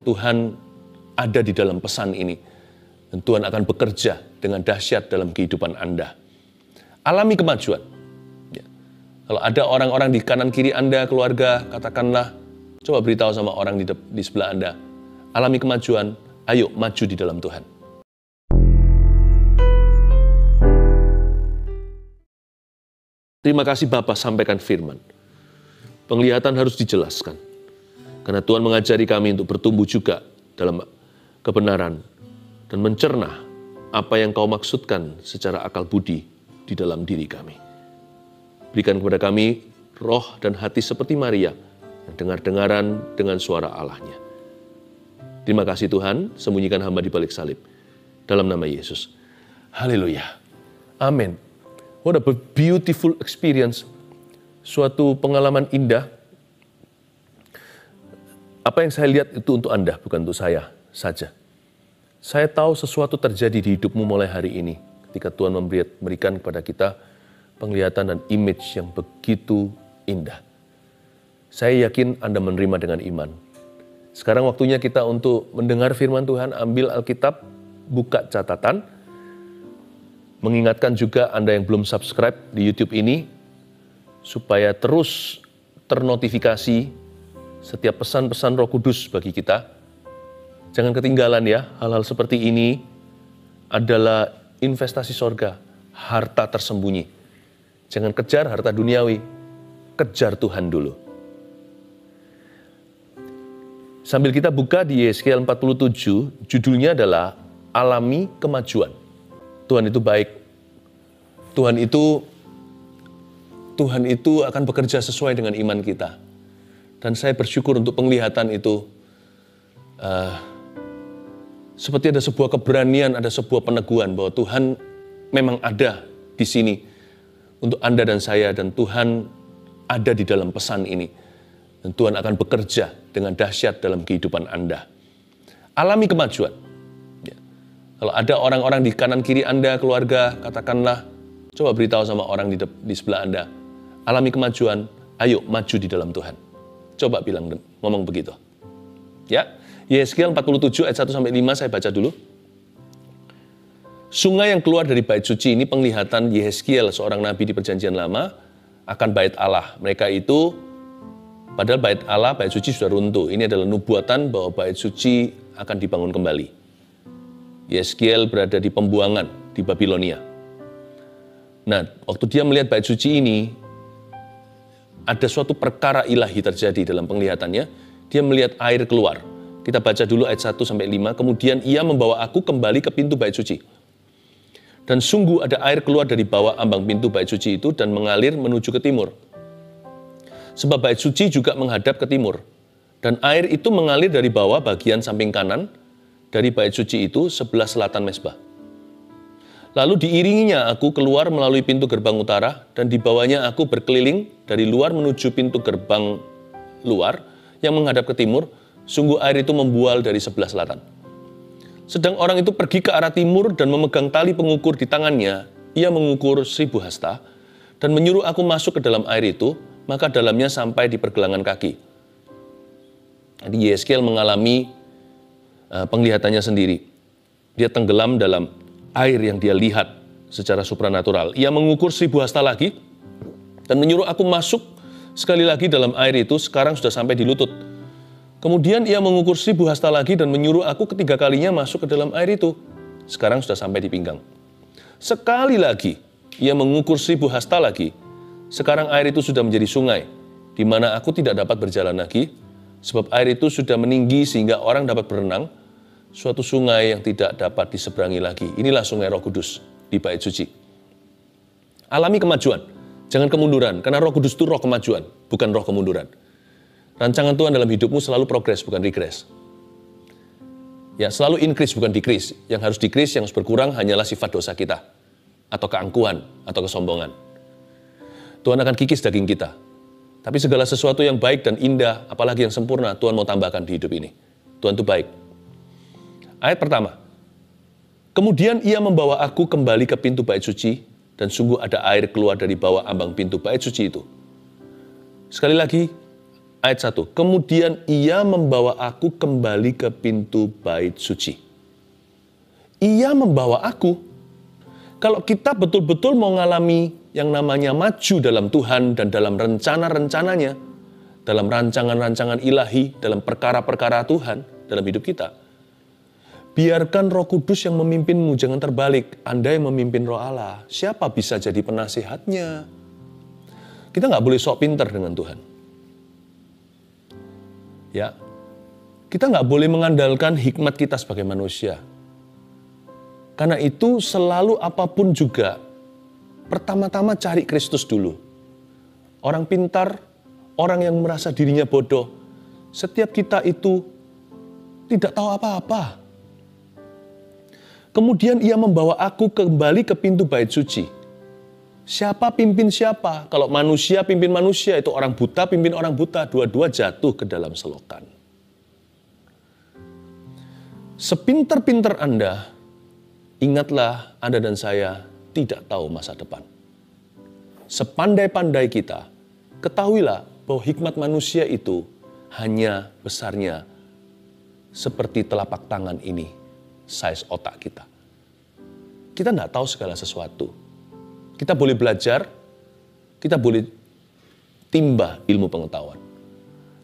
Tuhan ada di dalam pesan ini. Dan Tuhan akan bekerja dengan dahsyat dalam kehidupan Anda. Alami kemajuan. Ya. Kalau ada orang-orang di kanan kiri Anda, keluarga, katakanlah, coba beritahu sama orang di sebelah Anda. Alami kemajuan, ayo maju di dalam Tuhan. Terima kasih Bapa, sampaikan firman. Penglihatan harus dijelaskan. Karena Tuhan mengajari kami untuk bertumbuh juga dalam kebenaran dan mencerna apa yang Kau maksudkan secara akal budi di dalam diri kami. Berikan kepada kami roh dan hati seperti Maria yang dengar-dengaran dengan suara Allahnya. Terima kasih Tuhan, sembunyikan hamba di balik salib. Dalam nama Yesus. Haleluya. Amin. What a beautiful experience. Suatu pengalaman indah. Apa yang saya lihat itu untuk Anda, bukan untuk saya saja. Saya tahu sesuatu terjadi di hidupmu mulai hari ini, ketika Tuhan memberikan kepada kita penglihatan dan image yang begitu indah. Saya yakin Anda menerima dengan iman. Sekarang waktunya kita untuk mendengar firman Tuhan, ambil Alkitab, buka catatan. Mengingatkan juga Anda yang belum subscribe di YouTube ini, supaya terus ternotifikasi setiap pesan-pesan Roh Kudus bagi kita. Jangan ketinggalan ya, hal-hal seperti ini adalah investasi sorga, harta tersembunyi. Jangan kejar harta duniawi, kejar Tuhan dulu. Sambil kita buka di Yesaya 47, judulnya adalah Alami Kemajuan. Tuhan itu baik. Tuhan itu akan bekerja sesuai dengan iman kita. Dan saya bersyukur untuk penglihatan itu. Seperti ada sebuah keberanian, ada sebuah peneguhan bahwa Tuhan memang ada di sini untuk Anda dan saya. Dan Tuhan ada di dalam pesan ini. Dan Tuhan akan bekerja dengan dahsyat dalam kehidupan Anda. Alami kemajuan. Ya. Kalau ada orang-orang di kanan kiri Anda, keluarga, katakanlah, coba beritahu sama orang di sebelah Anda. Alami kemajuan, ayo maju di dalam Tuhan. Coba ngomong begitu. Ya, Yesaya 47 ayat 1-5 saya baca dulu. Sungai yang keluar dari bait suci ini penglihatan Yeskiel, seorang nabi di perjanjian lama, akan bait Allah. Mereka itu, padahal bait Allah, bait suci sudah runtuh. Ini adalah nubuatan bahwa bait suci akan dibangun kembali. Yeskiel berada di pembuangan di Babilonia. Nah, waktu dia melihat bait suci ini, ada suatu perkara ilahi terjadi dalam penglihatannya. Dia melihat air keluar. Kita baca dulu ayat 1-5. Kemudian ia membawa aku kembali ke pintu bait suci. Dan sungguh ada air keluar dari bawah ambang pintu bait suci itu dan mengalir menuju ke timur. Sebab bait suci juga menghadap ke timur. Dan air itu mengalir dari bawah bagian samping kanan dari bait suci itu sebelah selatan mezbah. Lalu diiringinya aku keluar melalui pintu gerbang utara, dan dibawanya aku berkeliling dari luar menuju pintu gerbang luar yang menghadap ke timur. Sungguh air itu membual dari sebelah selatan. Sedang orang itu pergi ke arah timur dan memegang tali pengukur di tangannya. Ia mengukur 1000 hasta dan menyuruh aku masuk ke dalam air itu, maka dalamnya sampai di pergelangan kaki. Jadi Yeskiel mengalami penglihatannya sendiri. Dia tenggelam dalam air yang dia lihat secara supranatural. Ia mengukur 1000 hasta lagi dan menyuruh aku masuk sekali lagi dalam air itu, sekarang sudah sampai di lutut. Kemudian ia mengukur 1000 hasta lagi dan menyuruh aku ketiga kalinya masuk ke dalam air itu, sekarang sudah sampai di pinggang. Sekali lagi ia mengukur 1000 hasta lagi, sekarang air itu sudah menjadi sungai, di mana aku tidak dapat berjalan lagi, sebab air itu sudah meninggi sehingga orang dapat berenang, suatu sungai yang tidak dapat diseberangi lagi. Inilah sungai Roh Kudus di bait suci. Alami kemajuan, jangan kemunduran, karena Roh Kudus itu roh kemajuan, bukan roh kemunduran. Rancangan Tuhan dalam hidupmu selalu progres, bukan regres. Ya, selalu increase, bukan decrease. Yang harus decrease, yang harus berkurang hanyalah sifat dosa kita, atau keangkuhan, atau kesombongan. Tuhan akan kikis daging kita. Tapi segala sesuatu yang baik dan indah, apalagi yang sempurna, Tuhan mau tambahkan di hidup ini. Tuhan itu baik. Ayat pertama. Kemudian ia membawa aku kembali ke pintu bait suci, dan sungguh ada air keluar dari bawah ambang pintu bait suci itu. Sekali lagi, Ayat 1, kemudian ia membawa aku kembali ke pintu bait suci. Ia membawa aku. Kalau kita betul-betul mau mengalami yang namanya maju dalam Tuhan dan dalam rencana-rencananya, dalam rancangan-rancangan ilahi, dalam perkara-perkara Tuhan dalam hidup kita, biarkan Roh Kudus yang memimpinmu, jangan terbalik. Anda yang memimpin Roh Allah, siapa bisa jadi penasihatnya? Kita nggak boleh sok pintar dengan Tuhan. Ya, kita nggak boleh mengandalkan hikmat kita sebagai manusia. Karena itu selalu apapun juga, pertama-tama cari Kristus dulu. Orang pintar, orang yang merasa dirinya bodoh, setiap kita itu tidak tahu apa-apa. Kemudian ia membawa aku kembali ke pintu bait suci. Siapa pimpin siapa? Kalau manusia pimpin manusia, itu orang buta pimpin orang buta. Dua-dua jatuh ke dalam selokan. Sepintar-pintar Anda, ingatlah Anda dan saya tidak tahu masa depan. Sepandai-pandai kita, ketahuilah bahwa hikmat manusia itu hanya besarnya seperti telapak tangan ini, size otak kita. Kita tidak tahu segala sesuatu. Kita boleh belajar, kita boleh timba ilmu pengetahuan.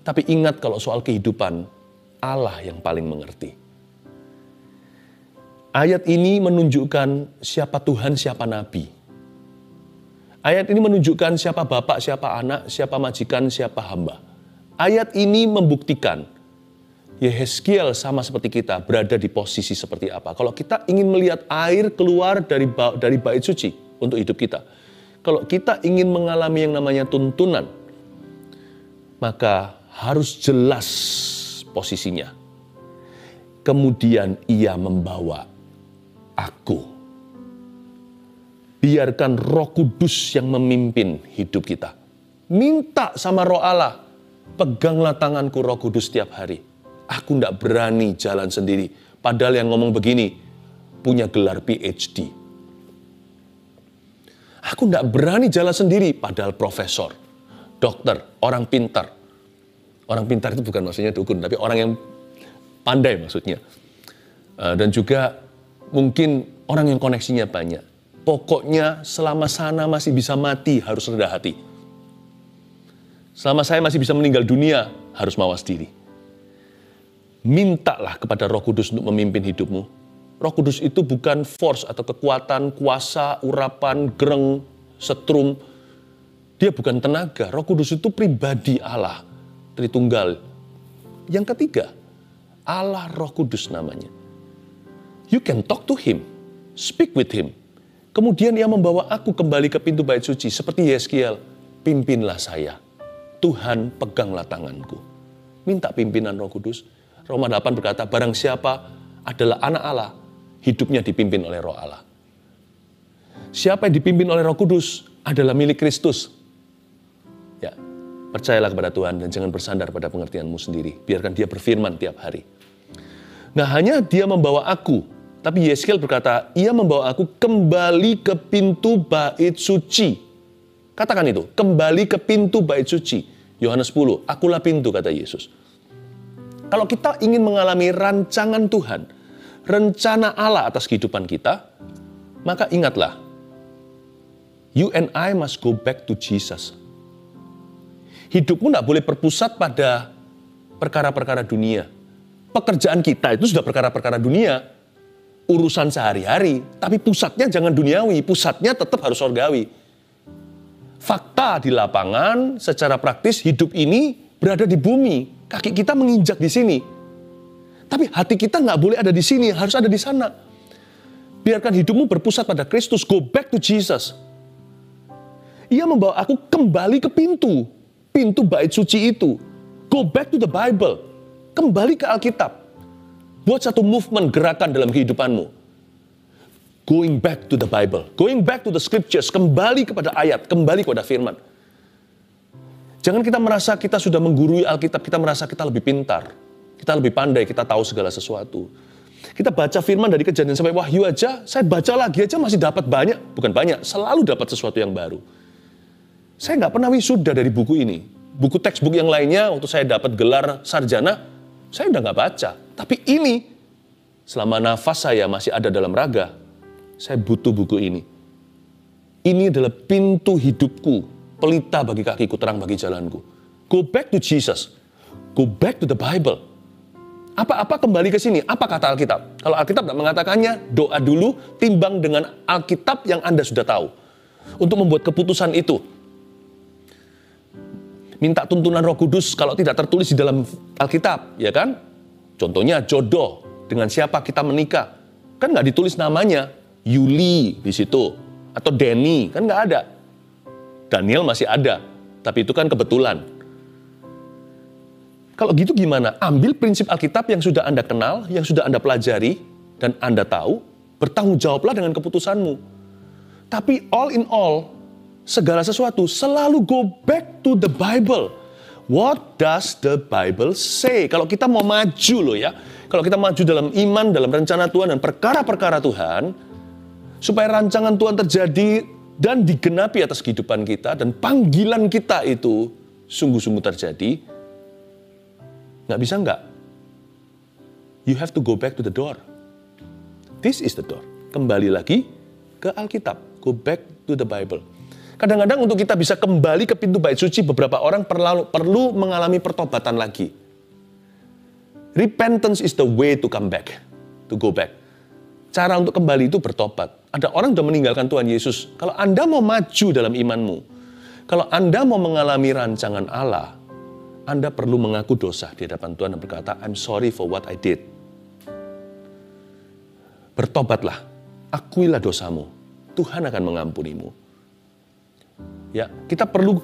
Tapi ingat kalau soal kehidupan, Allah yang paling mengerti. Ayat ini menunjukkan siapa Tuhan, siapa Nabi. Ayat ini menunjukkan siapa bapak, siapa anak, siapa majikan, siapa hamba. Ayat ini membuktikan Yehezkiel sama seperti kita berada di posisi seperti apa. Kalau kita ingin melihat air keluar dari bait suci untuk hidup kita. Kalau kita ingin mengalami yang namanya tuntunan, maka harus jelas posisinya. Kemudian ia membawa aku. Biarkan Roh Kudus yang memimpin hidup kita. Minta sama Roh Allah, peganglah tanganku Roh Kudus setiap hari. Aku tidak berani jalan sendiri. Padahal yang ngomong begini punya gelar PhD. Aku tidak berani jalan sendiri, padahal profesor, dokter, orang pintar. Orang pintar itu bukan maksudnya dukun, tapi orang yang pandai maksudnya. Dan juga mungkin orang yang koneksinya banyak. Pokoknya selama sana masih bisa mati, harus rendah hati. Selama saya masih bisa meninggal dunia, harus mawas diri. Mintalah kepada Roh Kudus untuk memimpin hidupmu. Roh Kudus itu bukan force atau kekuatan, kuasa, urapan, gereng, setrum. Dia bukan tenaga. Roh Kudus itu pribadi Allah, Tritunggal. Yang ketiga, Allah Roh Kudus namanya. You can talk to Him, speak with Him. Kemudian ia membawa aku kembali ke pintu bait suci. Seperti Yehezkiel, pimpinlah saya. Tuhan, peganglah tanganku. Minta pimpinan Roh Kudus. Roma 8 berkata, barang siapa adalah anak Allah, hidupnya dipimpin oleh Roh Allah. Siapa yang dipimpin oleh Roh Kudus adalah milik Kristus. Ya, percayalah kepada Tuhan dan jangan bersandar pada pengertianmu sendiri. Biarkan Dia berfirman tiap hari. Nah, hanya Dia membawa aku, tapi Yehezkiel berkata, ia membawa aku kembali ke pintu bait suci. Katakan itu, kembali ke pintu bait suci. Yohanes 10, akulah pintu, kata Yesus. Kalau kita ingin mengalami rancangan Tuhan, rencana Allah atas kehidupan kita, maka ingatlah, you and I must go back to Jesus. Hidupmu tidak boleh berpusat pada perkara-perkara dunia. Pekerjaan kita itu sudah perkara-perkara dunia, urusan sehari-hari, tapi pusatnya jangan duniawi, pusatnya tetap harus surgawi. Fakta di lapangan, secara praktis hidup ini berada di bumi. Kaki kita menginjak di sini. Tapi hati kita nggak boleh ada di sini, harus ada di sana. Biarkan hidupmu berpusat pada Kristus. Go back to Jesus. Ia membawa aku kembali ke pintu bait suci itu. Go back to the Bible. Kembali ke Alkitab. Buat satu movement, gerakan dalam kehidupanmu. Going back to the Bible. Going back to the scriptures. Kembali kepada ayat, kembali kepada firman. Jangan kita merasa kita sudah menggurui Alkitab, kita merasa kita lebih pintar, kita lebih pandai, kita tahu segala sesuatu. Kita baca firman dari Kejadian sampai Wahyu aja, saya baca lagi aja masih dapat banyak, bukan banyak, selalu dapat sesuatu yang baru. Saya nggak pernah wisuda dari buku ini, buku textbook yang lainnya, waktu saya dapat gelar sarjana, saya udah nggak baca. Tapi ini, selama nafas saya masih ada dalam raga, saya butuh buku ini. Ini adalah pintu hidupku, pelita bagi kakiku, terang bagi jalanku. Go back to Jesus. Go back to the Bible. Apa kembali ke sini? Apa kata Alkitab? Kalau Alkitab tidak mengatakannya, doa dulu, timbang dengan Alkitab yang Anda sudah tahu. Untuk membuat keputusan itu. Minta tuntunan Roh Kudus kalau tidak tertulis di dalam Alkitab, ya kan? Contohnya jodoh, dengan siapa kita menikah. Kan nggak ditulis namanya, Yuli di situ. Atau Denny, kan nggak ada. Daniel masih ada, tapi itu kan kebetulan. Kalau gitu gimana? Ambil prinsip Alkitab yang sudah Anda kenal, yang sudah Anda pelajari, dan Anda tahu, bertanggung jawablah dengan keputusanmu. Tapi all in all, segala sesuatu selalu go back to the Bible. What does the Bible say? Kalau kita mau maju loh ya, kalau kita maju dalam iman, dalam rencana Tuhan dan perkara-perkara Tuhan, supaya rancangan Tuhan terjadi dan digenapi atas kehidupan kita, dan panggilan kita itu sungguh-sungguh terjadi, nggak bisa nggak. You have to go back to the door. This is the door. Kembali lagi ke Alkitab. Go back to the Bible. Kadang-kadang untuk kita bisa kembali ke pintu bait suci, beberapa orang perlu mengalami pertobatan lagi. Repentance is the way to come back, to go back. Cara untuk kembali itu bertobat. Ada orang sudah meninggalkan Tuhan Yesus. Kalau Anda mau maju dalam imanmu, kalau Anda mau mengalami rancangan Allah, Anda perlu mengaku dosa di hadapan Tuhan dan berkata, I'm sorry for what I did. Bertobatlah, akuilah dosamu. Tuhan akan mengampunimu. Ya, kita perlu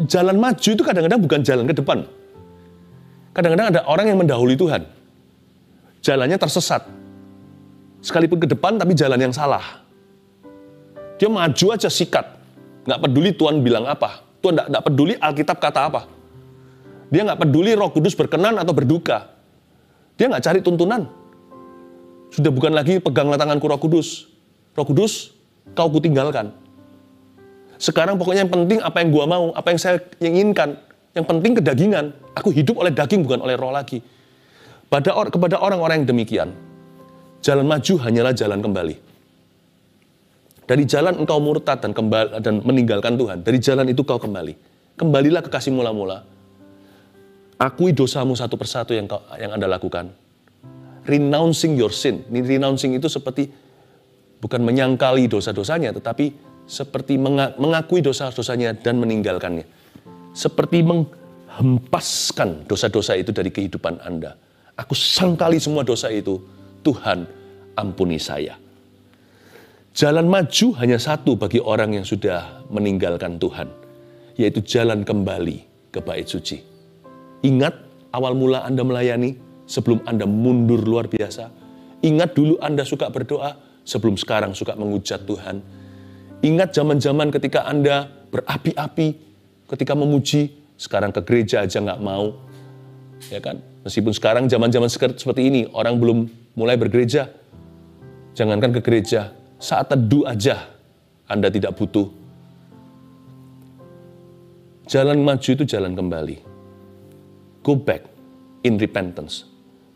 jalan maju itu kadang-kadang bukan jalan ke depan. Kadang-kadang ada orang yang mendahului Tuhan. Jalannya tersesat. Sekalipun ke depan tapi jalan yang salah. Dia maju aja sikat. Nggak peduli Tuhan bilang apa. Tuhan nggak peduli Alkitab kata apa. Dia nggak peduli Roh Kudus berkenan atau berduka. Dia nggak cari tuntunan. Sudah bukan lagi peganglah tanganku Roh Kudus. Roh Kudus, kau kutinggalkan. Sekarang pokoknya yang penting apa yang gua mau, apa yang saya inginkan. Yang penting kedagingan. Aku hidup oleh daging bukan oleh roh lagi. Kepada orang-orang yang demikian, jalan maju hanyalah jalan kembali. Dari jalan engkau murtad dan meninggalkan Tuhan. Dari jalan itu kau kembali. Kembalilah ke kasih mula-mula. Akui dosamu satu persatu yang Anda lakukan. Renouncing your sin. Ini renouncing itu seperti bukan menyangkali dosa-dosanya, tetapi seperti mengakui dosa-dosanya dan meninggalkannya. Seperti menghempaskan dosa-dosa itu dari kehidupan Anda. Aku sangkali semua dosa itu, Tuhan ampuni saya. Jalan maju hanya satu bagi orang yang sudah meninggalkan Tuhan, yaitu jalan kembali ke bait suci. Ingat awal mula Anda melayani sebelum Anda mundur luar biasa. Ingat dulu Anda suka berdoa sebelum sekarang suka menghujat Tuhan. Ingat zaman-zaman ketika Anda berapi-api ketika memuji, sekarang ke gereja aja nggak mau. Ya kan? Meskipun sekarang zaman-zaman seperti ini, orang belum mulai bergereja. Jangankan ke gereja, saat teduh aja Anda tidak butuh. Jalan maju itu jalan kembali. Go back in repentance.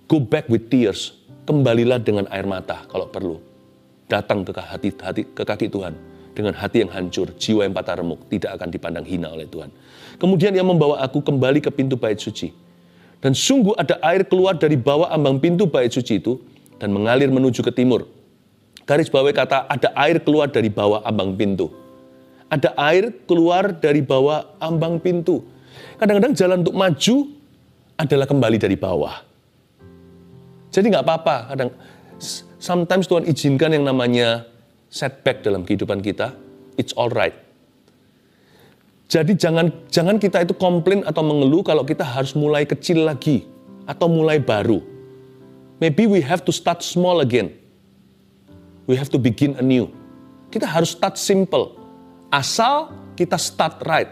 Go back with tears. Kembalilah dengan air mata kalau perlu. Datang ke kaki Tuhan. Dengan hati yang hancur, jiwa yang patah remuk, tidak akan dipandang hina oleh Tuhan. Kemudian ia membawa aku kembali ke pintu bait suci. Dan sungguh ada air keluar dari bawah ambang pintu bait suci itu dan mengalir menuju ke timur. Garis bawahi kata ada air keluar dari bawah ambang pintu. Ada air keluar dari bawah ambang pintu. Kadang-kadang jalan untuk maju adalah kembali dari bawah. Jadi nggak apa-apa. Sometimes Tuhan izinkan yang namanya setback dalam kehidupan kita. It's alright. Jadi jangan kita itu komplain atau mengeluh kalau kita harus mulai kecil lagi atau mulai baru. Maybe we have to start small again. We have to begin anew. Kita harus start simple. Asal kita start right.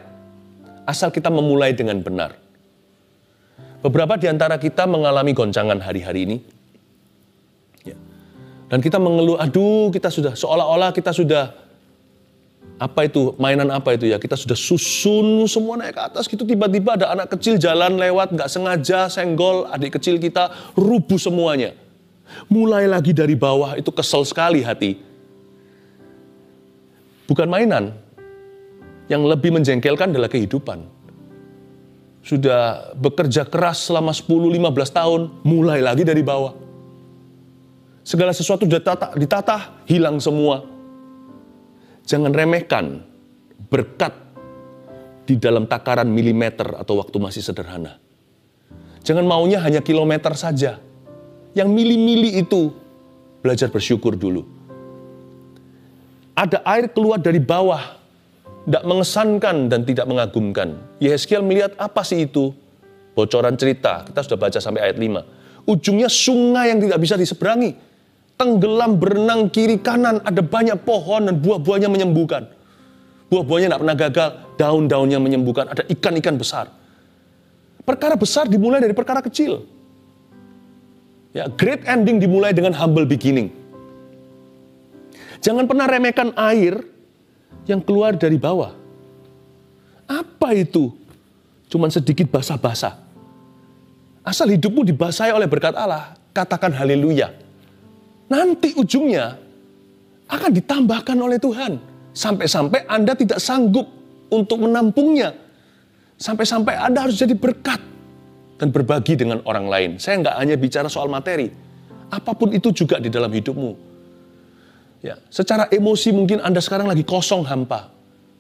Asal kita memulai dengan benar. Beberapa di antara kita mengalami goncangan hari-hari ini. Ya. Dan kita mengeluh, aduh kita sudah, seolah-olah kita sudah Apa itu? Mainan apa itu ya? Kita sudah susun semua naik ke atas gitu. Tiba-tiba ada anak kecil jalan lewat, nggak sengaja senggol adik kecil kita, rubuh semuanya. Mulai lagi dari bawah, itu kesel sekali hati. Bukan mainan. Yang lebih menjengkelkan adalah kehidupan. Sudah bekerja keras selama 10-15 tahun, mulai lagi dari bawah. Segala sesuatu ditata, hilang semua. Jangan remehkan berkat di dalam takaran milimeter atau waktu masih sederhana. Jangan maunya hanya kilometer saja. Yang mili-mili itu, belajar bersyukur dulu. Ada air keluar dari bawah, tidak mengesankan dan tidak mengagumkan. Yehezkiel melihat apa sih itu? Bocoran cerita, kita sudah baca sampai ayat 5. Ujungnya sungai yang tidak bisa diseberangi. Tenggelam berenang kiri kanan, ada banyak pohon dan buah-buahnya menyembuhkan. Buah-buahnya tidak pernah gagal, daun-daunnya menyembuhkan, ada ikan-ikan besar. Perkara besar dimulai dari perkara kecil. Ya, great ending dimulai dengan humble beginning. Jangan pernah remehkan air yang keluar dari bawah. Apa itu? Cuman sedikit basah-basah. Asal hidupmu dibasahi oleh berkat Allah, katakan haleluya. Nanti ujungnya akan ditambahkan oleh Tuhan. Sampai-sampai Anda tidak sanggup untuk menampungnya. Sampai-sampai Anda harus jadi berkat dan berbagi dengan orang lain. Saya nggak hanya bicara soal materi. Apapun itu juga di dalam hidupmu. Ya, secara emosi mungkin Anda sekarang lagi kosong hampa.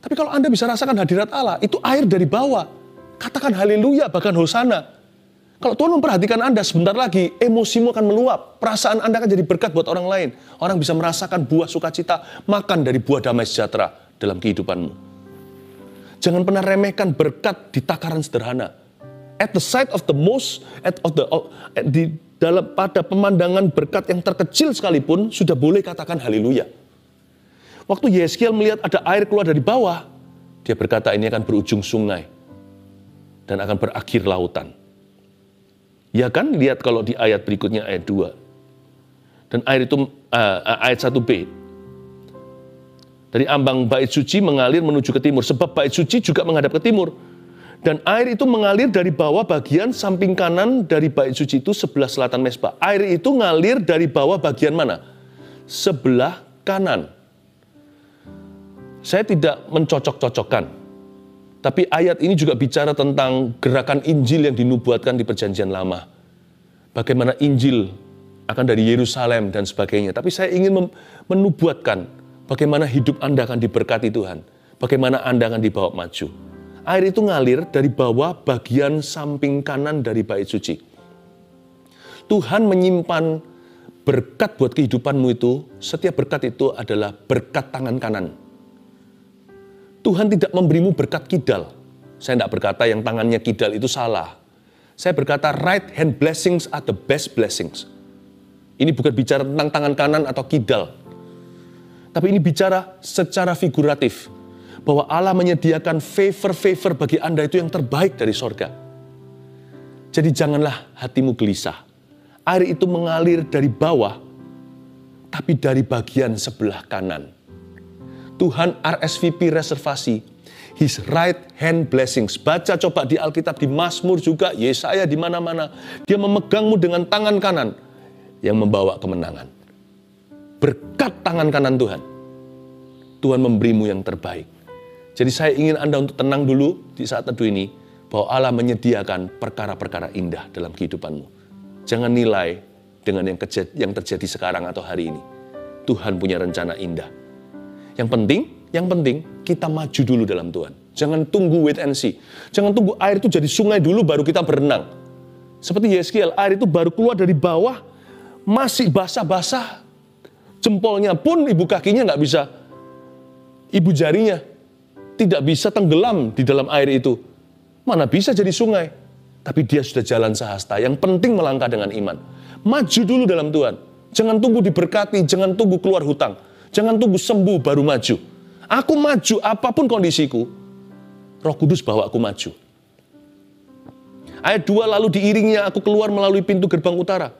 Tapi kalau Anda bisa rasakan hadirat Allah, itu air dari bawah. Katakan haleluya, bahkan hosana. Kalau Tuhan memperhatikan Anda, sebentar lagi emosimu akan meluap. Perasaan Anda akan jadi berkat buat orang lain. Orang bisa merasakan buah sukacita, makan dari buah damai sejahtera dalam kehidupanmu. Jangan pernah remehkan berkat di takaran sederhana. At the sight of the most, pada pemandangan berkat yang terkecil sekalipun, sudah boleh katakan haleluya. Waktu Yehezkiel melihat ada air keluar dari bawah, dia berkata ini akan berujung sungai dan akan berakhir lautan. Ya kan, lihat kalau di ayat berikutnya ayat 2. Dan air itu, ayat 1b. Dari ambang bait suci mengalir menuju ke timur. Sebab bait suci juga menghadap ke timur. Dan air itu mengalir dari bawah bagian samping kanan dari bait suci itu sebelah selatan mezbah. Air itu ngalir dari bawah bagian mana? Sebelah kanan. Saya tidak mencocok-cocokkan. Tapi ayat ini juga bicara tentang gerakan Injil yang dinubuatkan di Perjanjian Lama. Bagaimana Injil akan dari Yerusalem dan sebagainya. Tapi saya ingin menubuatkan bagaimana hidup Anda akan diberkati Tuhan. Bagaimana Anda akan dibawa maju. Air itu ngalir dari bawah bagian samping kanan dari bait suci. Tuhan menyimpan berkat buat kehidupanmu itu. Setiap berkat itu adalah berkat tangan kanan. Tuhan tidak memberimu berkat kidal. Saya tidak berkata yang tangannya kidal itu salah. Saya berkata right hand blessings are the best blessings. Ini bukan bicara tentang tangan kanan atau kidal. Tapi ini bicara secara figuratif. Bahwa Allah menyediakan favor-favor bagi Anda itu yang terbaik dari sorga. Jadi janganlah hatimu gelisah. Air itu mengalir dari bawah, tapi dari bagian sebelah kanan. Tuhan RSVP reservasi, His right hand blessings. Baca coba di Alkitab, di Mazmur juga, Yesaya di mana-mana. Dia memegangmu dengan tangan kanan yang membawa kemenangan. Berkat tangan kanan Tuhan. Tuhan memberimu yang terbaik. Jadi saya ingin Anda untuk tenang dulu di saat teduh ini, bahwa Allah menyediakan perkara-perkara indah dalam kehidupanmu. Jangan nilai dengan yang terjadi sekarang atau hari ini. Tuhan punya rencana indah. Yang penting kita maju dulu dalam Tuhan. Jangan tunggu wait and see. Jangan tunggu air itu jadi sungai dulu baru kita berenang. Seperti Yehezkiel, air itu baru keluar dari bawah, masih basah-basah. Jempolnya pun ibu kakinya nggak bisa, ibu jarinya tidak bisa tenggelam di dalam air itu. Mana bisa jadi sungai. Tapi dia sudah jalan sehasta. Yang penting melangkah dengan iman. Maju dulu dalam Tuhan. Jangan tunggu diberkati, jangan tunggu keluar hutang. Jangan tunggu sembuh baru maju. Aku maju apapun kondisiku. Roh Kudus bawa aku maju. Ayat 2, lalu diiringnya aku keluar melalui pintu gerbang utara.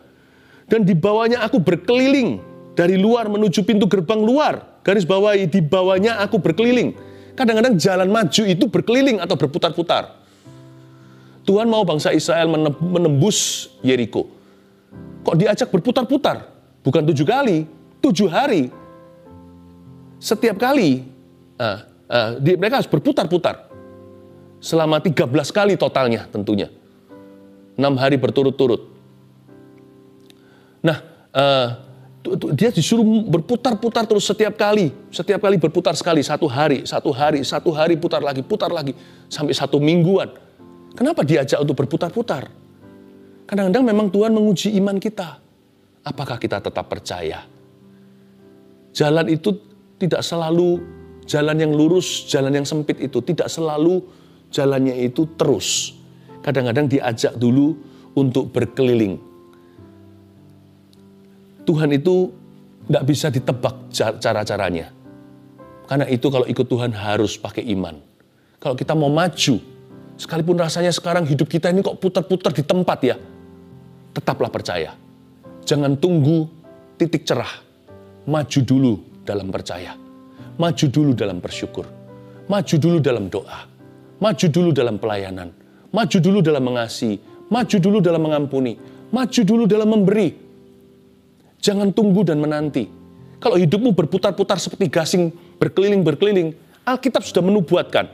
Dan dibawanya aku berkeliling dari luar menuju pintu gerbang luar. garis bawahi, di bawahnya aku berkeliling. Kadang-kadang jalan maju itu berkeliling atau berputar-putar. Tuhan mau bangsa Israel menembus Yeriko. Kok diajak berputar-putar? Bukan 7 kali, 7 hari. Setiap kali, mereka harus berputar-putar. Selama 13 kali totalnya tentunya. 6 hari berturut-turut. Nah, dia disuruh berputar-putar terus setiap kali berputar sekali, 1 hari, putar lagi, sampai 1 mingguan. Kenapa diajak untuk berputar-putar? Kadang-kadang memang Tuhan menguji iman kita. Apakah kita tetap percaya? Jalan itu tidak selalu jalan yang lurus, jalan yang sempit itu. Tidak selalu jalannya itu terus. Kadang-kadang diajak dulu untuk berkeliling. Tuhan itu tidak bisa ditebak cara-caranya. Karena itu kalau ikut Tuhan harus pakai iman. Kalau kita mau maju, sekalipun rasanya sekarang hidup kita ini kok putar-putar di tempat ya, tetaplah percaya. Jangan tunggu titik cerah. Maju dulu dalam percaya. Maju dulu dalam bersyukur. Maju dulu dalam doa. Maju dulu dalam pelayanan. Maju dulu dalam mengasihi. Maju dulu dalam mengampuni. Maju dulu dalam memberi. Jangan tunggu dan menanti. Kalau hidupmu berputar-putar seperti gasing berkeliling-berkeliling, Alkitab sudah menubuatkan.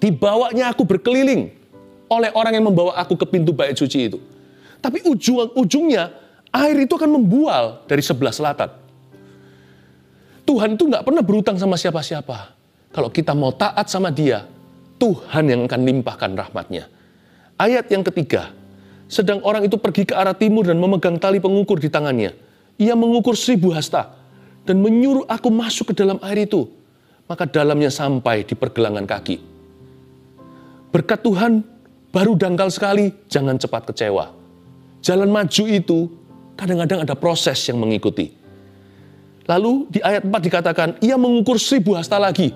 Dibawanya aku berkeliling oleh orang yang membawa aku ke pintu bait suci itu. Tapi ujungnya air itu akan membual dari sebelah selatan. Tuhan itu nggak pernah berutang sama siapa-siapa. Kalau kita mau taat sama Dia, Tuhan yang akan limpahkan rahmat-Nya. Ayat yang ketiga, sedang orang itu pergi ke arah timur dan memegang tali pengukur di tangannya. Ia mengukur 1000 hasta dan menyuruh aku masuk ke dalam air itu. Maka dalamnya sampai di pergelangan kaki. Berkat Tuhan baru dangkal sekali, jangan cepat kecewa. Jalan maju itu kadang-kadang ada proses yang mengikuti. Lalu di ayat 4 dikatakan, ia mengukur 1000 hasta lagi.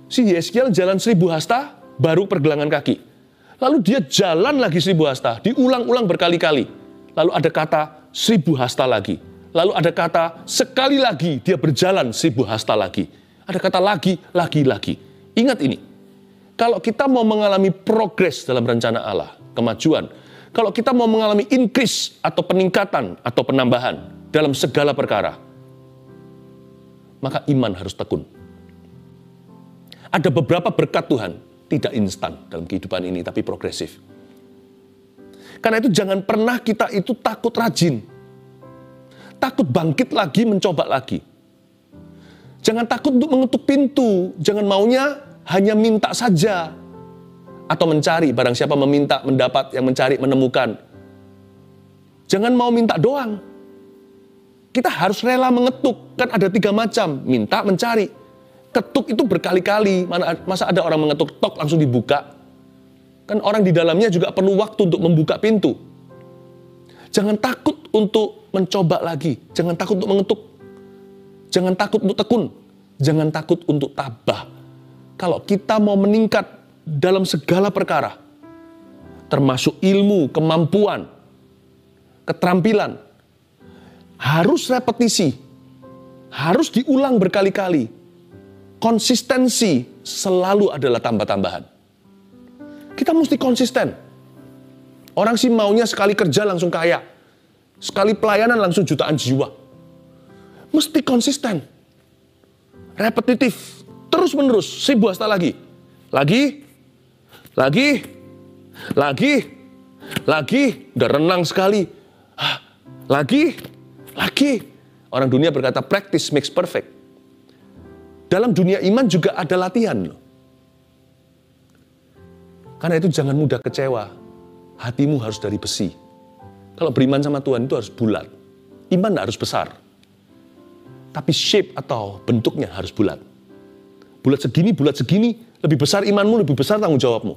Si Yeskiel jalan 1000 hasta, baru pergelangan kaki. Lalu dia jalan lagi 1000 hasta, diulang-ulang berkali-kali. Lalu ada kata 1000 hasta lagi. Lalu ada kata sekali lagi dia berjalan 1000 hasta lagi. Ada kata lagi. Ingat ini, kalau kita mau mengalami progres dalam rencana Allah, kemajuan, kalau kita mau mengalami increase atau peningkatan atau penambahan dalam segala perkara, maka iman harus tekun. Ada beberapa berkat Tuhan, tidak instan dalam kehidupan ini, tapi progresif. Karena itu jangan pernah kita itu takut rajin. Takut bangkit lagi, mencoba lagi. Jangan takut untuk mengetuk pintu. Jangan maunya hanya minta saja. Atau mencari, barang siapa meminta, mendapat, yang mencari, menemukan. Jangan mau minta doang. Kita harus rela mengetuk. Kan ada 3 macam, minta, mencari. Ketuk itu berkali-kali, masa ada orang mengetuk, tok langsung dibuka. Kan orang di dalamnya juga perlu waktu untuk membuka pintu. Jangan takut untuk mencoba lagi, jangan takut untuk mengetuk. Jangan takut untuk tekun, jangan takut untuk tabah. Kalau kita mau meningkat dalam segala perkara, termasuk ilmu, kemampuan, keterampilan, harus repetisi, harus diulang berkali-kali. Konsistensi selalu adalah tambah-tambahan. Kita mesti konsisten. Orang sih maunya sekali kerja langsung kaya. Sekali pelayanan langsung jutaan jiwa. Mesti konsisten. Repetitif. Terus-menerus. 1000 hasta lagi. Lagi. Udah renang sekali. Lagi. Orang dunia berkata practice makes perfect. Dalam dunia iman juga ada latihan loh. Karena itu jangan mudah kecewa. Hatimu harus dari besi. Kalau beriman sama Tuhan itu harus bulat. Iman tidak harus besar. Tapi shape atau bentuknya harus bulat. Bulat segini, lebih besar imanmu, lebih besar tanggung jawabmu.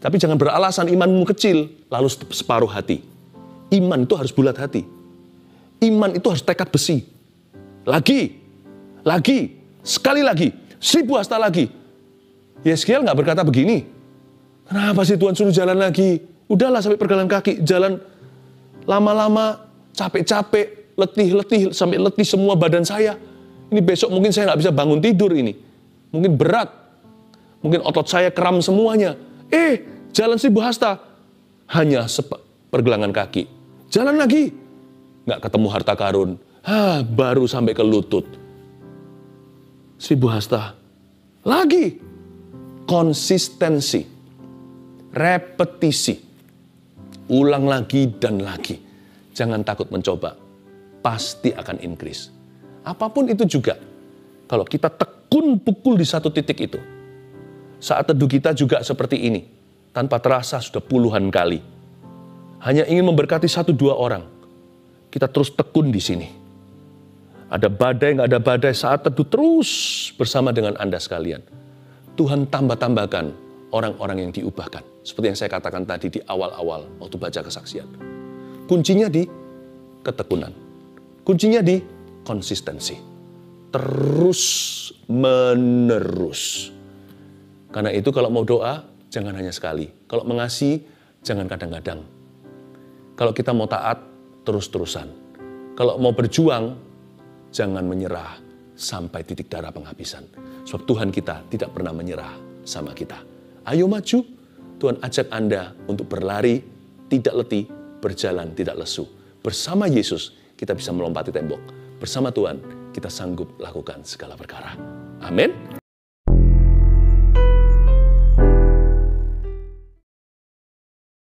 Tapi jangan beralasan imanmu kecil, lalu separuh hati. Iman itu harus bulat hati. Iman itu harus tekad besi. Lagi, sekali lagi, 1000 hasta lagi. Yeskiel nggak berkata begini, kenapa sih Tuhan suruh jalan lagi? Udahlah sampai pergelangan kaki, jalan lama-lama, capek-capek, letih, sampai letih semua badan saya. Ini besok mungkin saya nggak bisa bangun tidur ini. Mungkin berat. Mungkin otot saya kram semuanya. Jalan 1000 hasta. Hanya pergelangan kaki. Jalan lagi. Nggak ketemu harta karun. Baru sampai ke lutut. 1000 hasta. Lagi. Konsistensi. Repetisi. Ulang lagi dan lagi. Jangan takut mencoba. Pasti akan increase. Apapun itu juga. Kalau kita tekun pukul di satu titik itu. Saat teduh kita juga seperti ini. Tanpa terasa sudah puluhan kali. Hanya ingin memberkati 1-2 orang. Kita terus tekun di sini. Ada badai, nggak ada badai, saat teduh terus bersama dengan Anda sekalian. Tuhan tambah-tambahkan orang-orang yang diubahkan. Seperti yang saya katakan tadi di awal-awal waktu baca kesaksian. Kuncinya di ketekunan. Kuncinya di konsistensi. Terus menerus. Karena itu kalau mau doa, jangan hanya sekali. Kalau mengasihi, jangan kadang-kadang. Kalau kita mau taat, terus-terusan. Kalau mau berjuang, jangan menyerah sampai titik darah penghabisan. Sebab Tuhan kita tidak pernah menyerah sama kita. Ayo maju, Tuhan ajak Anda untuk berlari, tidak letih, berjalan tidak lesu. Bersama Yesus, kita bisa melompati tembok. Bersama Tuhan, kita sanggup lakukan segala perkara. Amin.